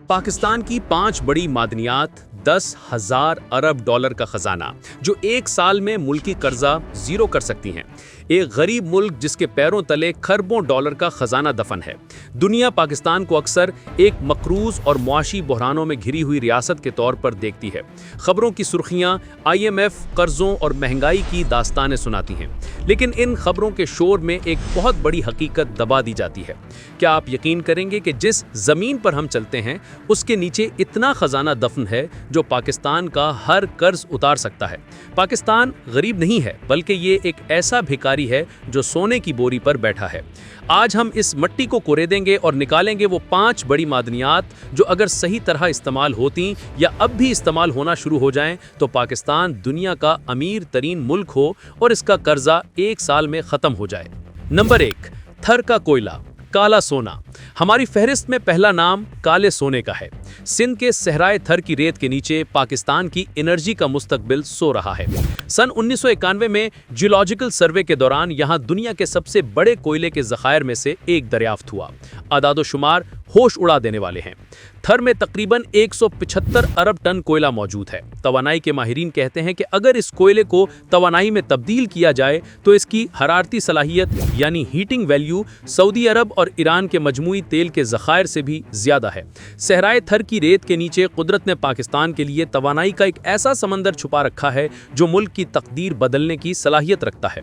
पाकिस्तान की 5 बड़ी मादनियात, 10,000 अरब डॉलर का खजाना जो एक साल में मुल्की कर्जा जीरो कर सकती हैं। एक गरीब मुल्क जिसके पैरों तले खरबों डॉलर का खजाना दफन है। दुनिया पाकिस्तान को अक्सर एक मकरूज और मुआशी बहरानों में घिरी हुई रियासत के तौर पर देखती है। खबरों की सुर्खियां IMF, कर्जों और महंगाई की दास्तानें सुनाती हैं, लेकिन इन खबरों के शोर में एक बहुत बड़ी हकीकत दबा दी जाती है। क्या आप यकीन करेंगे कि जिस जमीन पर हम चलते हैं उसके नीचे इतना खजाना दफन है जो पाकिस्तान का हर कर्ज उतार सकता है। पाकिस्तान गरीब नहीं है, बल्कि ये एक ऐसा भिखारी है जो सोने की बोरी पर बैठा है। आज हम इस मट्टी को कुरेदेंगे और निकालेंगे वो 5 बड़ी मादनियात जो अगर सही तरह इस्तेमाल होती या अब भी इस्तेमाल होना शुरू हो जाएं तो पाकिस्तान दुनिया का अमीर तरीन मुल्क हो और इसका कर्जा एक साल में खत्म हो जाए। नंबर 1, थर का कोयला, काला सोना। हमारी फहरिस्त में पहला नाम काले सोने का है। सिंध के सहराए थर की रेत के नीचे पाकिस्तान की एनर्जी का मुस्तकबिल सो रहा है। सन 1991 में जियोलॉजिकल सर्वे के दौरान यहां दुनिया के सबसे बड़े कोयले के ज़खायर में से एक दरियाफ्त हुआ। आदादोशुमार होश उड़ा देने वाले हैं। थर में तकरीबन 175 अरब टन कोयला मौजूद है। तवानाई के माहिरीन कहते हैं कि अगर इस कोयले को तवानाई में तब्दील किया जाए तो इसकी हरारती सलाहियत यानी हीटिंग वैल्यू सऊदी अरब और ईरान के मजमूई तेल के ज़खायर से भी ज़्यादा है। सहराए थर की रेत के नीचे कुदरत ने पाकिस्तान के लिए तवानाई का एक ऐसा समंदर छुपा रखा है जो मुल्क की तकदीर बदलने की सलाहियत रखता है।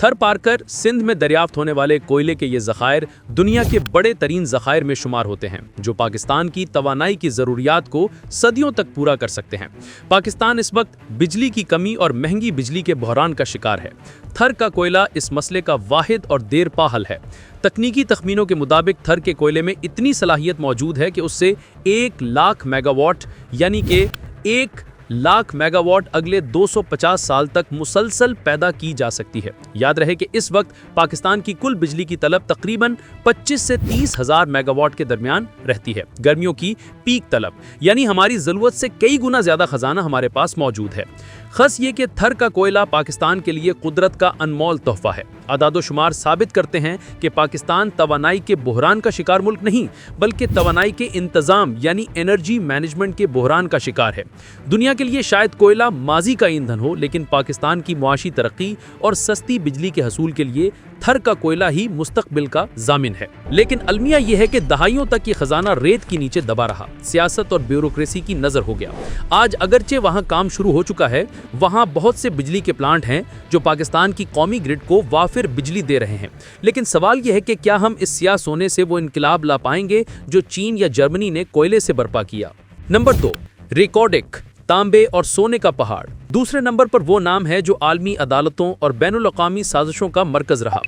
थर पार कर सिंध में दरियाफ्त होने वाले कोयले के ये ज़खायर दुनिया के बड़े तरीन ज़खायर में शुमार होते हैं जो पाकिस्तान की तवानाई की ज़रूरियात को सदियों तक पूरा कर सकते हैं। पाकिस्तान इस वक्त बिजली की कमी और महंगी बिजली के बहरान का शिकार है। थर का कोयला इस मसले का वाहिद और देरपा हल है। तकनीकी तखमीनों के मुताबिक थर के कोयले में इतनी सलाहियत मौजूद है कि उससे 1 लाख मेगावाट यानी कि 1 लाख मेगावाट अगले 250 साल तक मुसलसल पैदा की जा सकती है। याद रहे कि इस वक्त पाकिस्तान की कुल बिजली की तलब तकरीबन 25 से 30 हजार मेगावाट के दरमियान रहती है। गर्मियों की पीक तलब यानी हमारी ज़रूरत से कई गुना ज़्यादा खजाना हमारे पास मौजूद है। खास ये कि थर का कोयला पाकिस्तान के लिए कुदरत का अनमोल तोहफा है। आदादोशुमार साबित करते हैं कि पाकिस्तान तवानाई के बहरान का शिकार मुल्क नहीं बल्कि तवानाई के इंतजाम यानी एनर्जी मैनेजमेंट के बहरान का शिकार है। दुनिया के लिए शायद कोयला माजी का ईंधन हो, लेकिन पाकिस्तान की मुआशी तरक्की और सस्ती बिजली के हसूल के लिए थर का कोयला ही मुस्तकबिल का जामिन है। लेकिन अलमिया यह है कि दहाइयों तक ये खजाना रेत के नीचे दबा रहा। सियासत और ब्यूरोक्रेसी की नजर हो गया। आज अगरचे वहां काम शुरू हो चुका है, वहां बहुत से बिजली के प्लांट हैं जो पाकिस्तान की कौमी ग्रिड को वाफिर बिजली दे रहे हैं। लेकिन सवाल यह है कि क्या हम इस सियाह सोने से वो इनकलाब ला पाएंगे जो चीन या जर्मनी ने कोयले से बर्पा किया। नंबर 2, रिकॉर्डिक, तांबे और सोने का पहाड़। दूसरे नंबर पर वो नाम है जो आलमी अदालतों और बैनुल-अक़वामी साजिशों का मरकज रहा।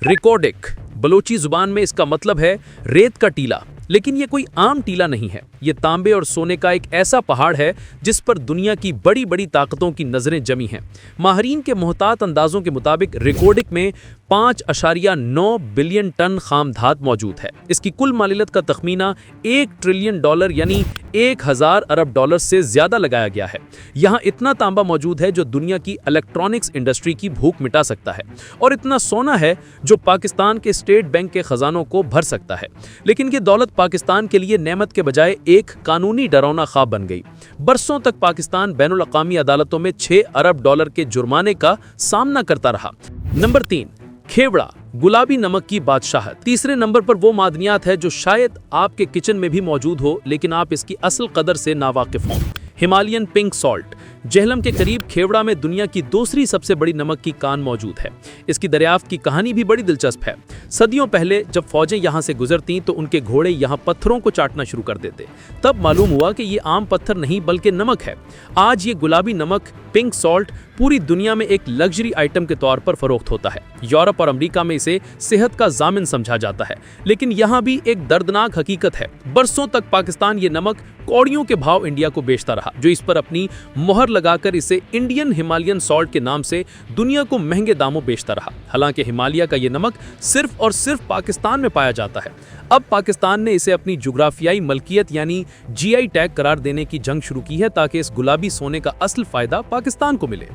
रिकॉर्डिक बलोची जुबान में इसका मतलब है रेत का टीला, लेकिन ये कोई आम टीला नहीं है। ये तांबे और सोने का एक ऐसा पहाड़ है जिस पर दुनिया की बड़ी बड़ी ताकतों की नजरें जमी हैं। माहरीन के मोहतात अंदाजों के मुताबिक रिकॉर्डिक में 5.9 बिलियन टन खाम धात मौजूद है। इसकी कुल मालियत का तखमीना $1 ट्रिलियन यानी 1000 अरब डॉलर से ज्यादा लगाया गया है। यहाँ इतना तांबा मौजूद है जो दुनिया की इलेक्ट्रॉनिक्स इंडस्ट्री की भूख मिटा सकता है, और इतना सोना है जो पाकिस्तान के स्टेट बैंक के खजानों को भर सकता है। लेकिन ये दौलत पाकिस्तान के लिए नेमत के बजाय एक कानूनी डरावना ख्वाब बन गई। बरसों तक पाकिस्तान बैनुल-अक़वामी अदालतों में $6 अरब के जुर्माने का सामना करता रहा। नंबर 3, खेवड़ा, गुलाबी नमक की बादशाहत। तीसरे नंबर पर वो मादनियात है जो शायद आपके किचन में भी मौजूद हो, लेकिन आप इसकी असल कदर से नावाकिफ हों। Himalayan pink salt. जेहलम के करीब खेवड़ा में दुनिया की दूसरी सबसे बड़ी नमक की कान मौजूद है। इसकी दरियाफ्त की कहानी भी बड़ी दिलचस्प है। सदियों पहले जब फौजें यहाँ से गुजरती तो उनके घोड़े यहाँ पत्थरों को चाटना शुरू कर देते। तब मालूम हुआ कि ये आम पत्थर नहीं बल्कि नमक है। आज ये गुलाबी नमक पिंक सॉल्ट पूरी दुनिया में एक लग्जरी आइटम के तौर पर फरोख्त होता है। यूरोप और अमेरिका में इसे सेहत का जामिन समझा जाता है, लेकिन यहाँ भी एक दर्दनाक हकीकत है। बरसों तक पाकिस्तान ये नमक कौड़ियों के भाव इंडिया को बेचता रहा, जो इस पर अपनी मोहर लगाकर इसे इंडियन हिमालयन सॉल्ट के नाम से दुनिया को महंगे दामों बेचता रहा। हालांकि हिमालय का ये नमक सिर्फ और सिर्फ पाकिस्तान में पाया जाता है। अब पाकिस्तान ने इसे अपनी जुग्राफियाई मलकियत यानी GI टैग करार देने की जंग शुरू की है ताकि इस गुलाबी सोने का असल फायदा पाकिस्तान को मिले।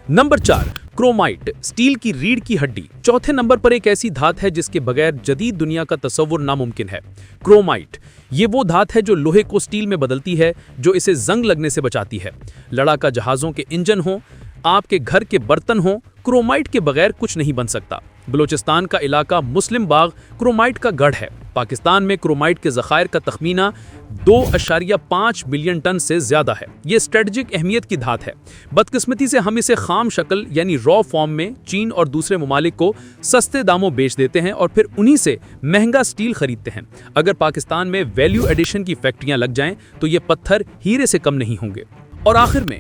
नंबर 4, क्रोमाइट, स्टील की रीढ़ की हड्डी। चौथे नंबर पर एक ऐसी धात है जिसके बगैर जदीद दुनिया का तस्वुर नामुमकिन है। क्रोमाइट یہ وہ دھات ہے جو لوہے کو سٹیل میں بدلتی ہے، جو اسے زنگ لگنے سے بچاتی ہے۔ لڑاکا جہازوں کے انجن ہوں، آپ کے گھر کے برتن ہوں، کرومائٹ کے بغیر کچھ نہیں بن سکتا۔ بلوچستان کا علاقہ مسلم باغ کرومائٹ کا گڑھ ہے۔ پاکستان میں کرومائٹ کے ذخائر کا تخمینہ 2.5 ملین ٹن سے زیادہ ہے۔ یہ اسٹریٹجک اہمیت کی دھات ہے۔ بدقسمتی سے ہم اسے خام شکل یعنی را فارم میں چین اور دوسرے ممالک کو سستے داموں بیچ دیتے ہیں اور پھر انہی سے مہنگا سٹیل خریدتے ہیں۔ اگر پاکستان میں ویلیو ایڈیشن کی فیکٹریاں لگ جائیں تو یہ پتھر ہیرے سے کم نہیں ہوں گے۔ اور آخر میں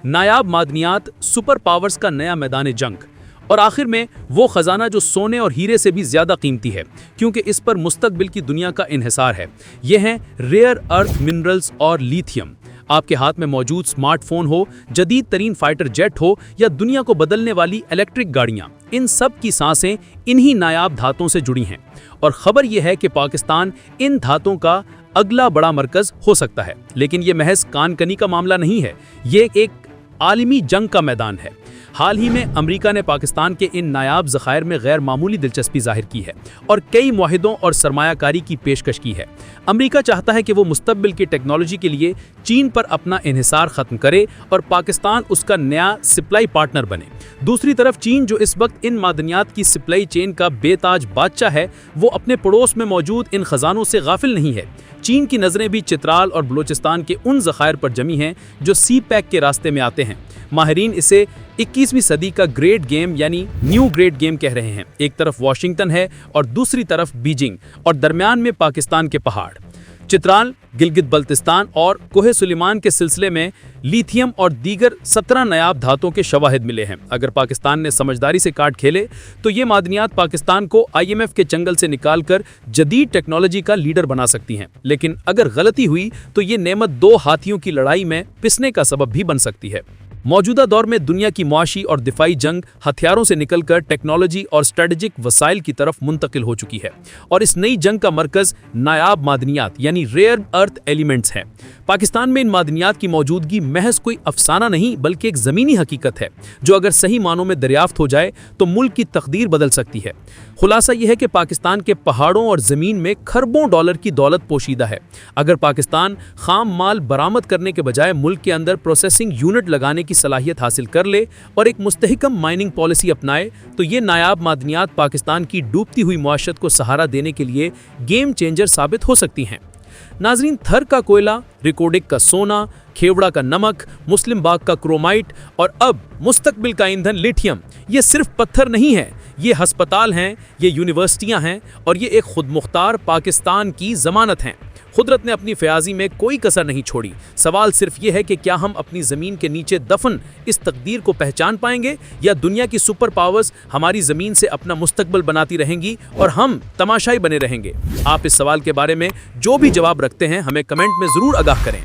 نایاب معدنیات، سپر پاورز کا نیا میدان جنگ۔ اور آخر میں وہ خزانہ جو سونے اور ہیرے سے بھی زیادہ قیمتی ہے، کیونکہ اس پر مستقبل کی دنیا کا انحصار ہے۔ یہ ہیں ریئر ارتھ منرلز اور لیتھیم۔ آپ کے ہاتھ میں موجود سمارٹ فون ہو، جدید ترین فائٹر جیٹ ہو یا دنیا کو بدلنے والی الیکٹرک گاڑیاں، ان سب کی سانسیں انہی نایاب دھاتوں سے جڑی ہیں۔ اور خبر یہ ہے کہ پاکستان ان دھاتوں کا اگلا بڑا مرکز ہو سکتا ہے۔ لیکن یہ محض کان کنی کا معاملہ نہیں ہے، یہ ایک عالمی جنگ کا میدان ہے۔ حال ہی میں امریکہ نے پاکستان کے ان نایاب ذخائر میں غیر معمولی دلچسپی ظاہر کی ہے اور کئی معاہدوں اور سرمایہ کاری کی پیشکش کی ہے۔ امریکہ چاہتا ہے کہ وہ مستقبل کی ٹیکنالوجی کے لیے چین پر اپنا انحصار ختم کرے اور پاکستان اس کا نیا سپلائی پارٹنر بنے۔ دوسری طرف چین، جو اس وقت ان معدنیات کی سپلائی چین کا بے تاج بادشاہ ہے، وہ اپنے پڑوس میں موجود ان خزانوں سے غافل نہیں ہے۔ چین کی نظریں بھی چترال اور بلوچستان کے ان ذخائر پر جمی ہیں جو سی پیک کے راستے میں آتے ہیں۔ ماہرین اسے 21ویں صدی کا گریٹ گیم یعنی نیو گریٹ گیم کہہ رہے ہیں۔ ایک طرف واشنگٹن ہے اور دوسری طرف بیجنگ، اور درمیان میں پاکستان کے پہاڑ۔ چترال، گلگت بلتستان اور کوہ سلیمان کے سلسلے میں لیتھیم اور دیگر 17 نایاب دھاتوں کے شواہد ملے ہیں۔ اگر پاکستان نے سمجھداری سے کارڈ کھیلے تو یہ معدنیات پاکستان کو IMF کے چنگل سے نکال کر جدید ٹیکنالوجی کا لیڈر بنا سکتی ہیں۔ لیکن اگر غلطی ہوئی تو یہ نعمت دو ہاتھیوں کی لڑائی میں پسنے کا سبب بھی بن سکتی ہے۔ موجودہ دور میں دنیا کی معاشی اور دفاعی جنگ ہتھیاروں سے نکل کر ٹیکنالوجی اور اسٹریٹجک وسائل کی طرف منتقل ہو چکی ہے، اور اس نئی جنگ کا مرکز نایاب معدنیات یعنی ریئر ارتھ ایلیمنٹس ہیں۔ پاکستان میں ان معدنیات کی موجودگی محض کوئی افسانہ نہیں بلکہ ایک زمینی حقیقت ہے، جو اگر صحیح معنوں میں دریافت ہو جائے تو ملک کی تقدیر بدل سکتی ہے۔ خلاصہ یہ ہے کہ پاکستان کے پہاڑوں اور زمین میں کھربوں ڈالر کی دولت پوشیدہ ہے۔ اگر پاکستان خام مال برآمد کرنے کے بجائے ملک کے اندر پروسیسنگ یونٹ لگانے کی صلاحیت حاصل کر لے اور ایک مستحکم مائننگ پالیسی اپنائے تو یہ نایاب معدنیات پاکستان کی ڈوبتی ہوئی معیشت کو سہارا دینے کے لیے گیم چینجر ثابت ہو سکتی ہیں۔ ناظرین، تھر کا کوئلہ، ریکوڈک کا سونا، کھیوڑا کا نمک، مسلم باغ کا کرومائٹ اور اب مستقبل کا ایندھن لیتھیم، یہ صرف پتھر نہیں ہے، یہ ہسپتال ہیں، یہ یونیورسٹیاں ہیں، اور یہ ایک خود مختار پاکستان کی ضمانت ہیں۔ قدرت نے اپنی فیاضی میں کوئی کسر نہیں چھوڑی۔ سوال صرف یہ ہے کہ کیا ہم اپنی زمین کے نیچے دفن اس تقدیر کو پہچان پائیں گے، یا دنیا کی سپر پاورز ہماری زمین سے اپنا مستقبل بناتی رہیں گی اور ہم تماشائی بنے رہیں گے؟ آپ اس سوال کے بارے میں جو بھی جواب رکھتے ہیں ہمیں کمنٹ میں ضرور آگاہ کریں۔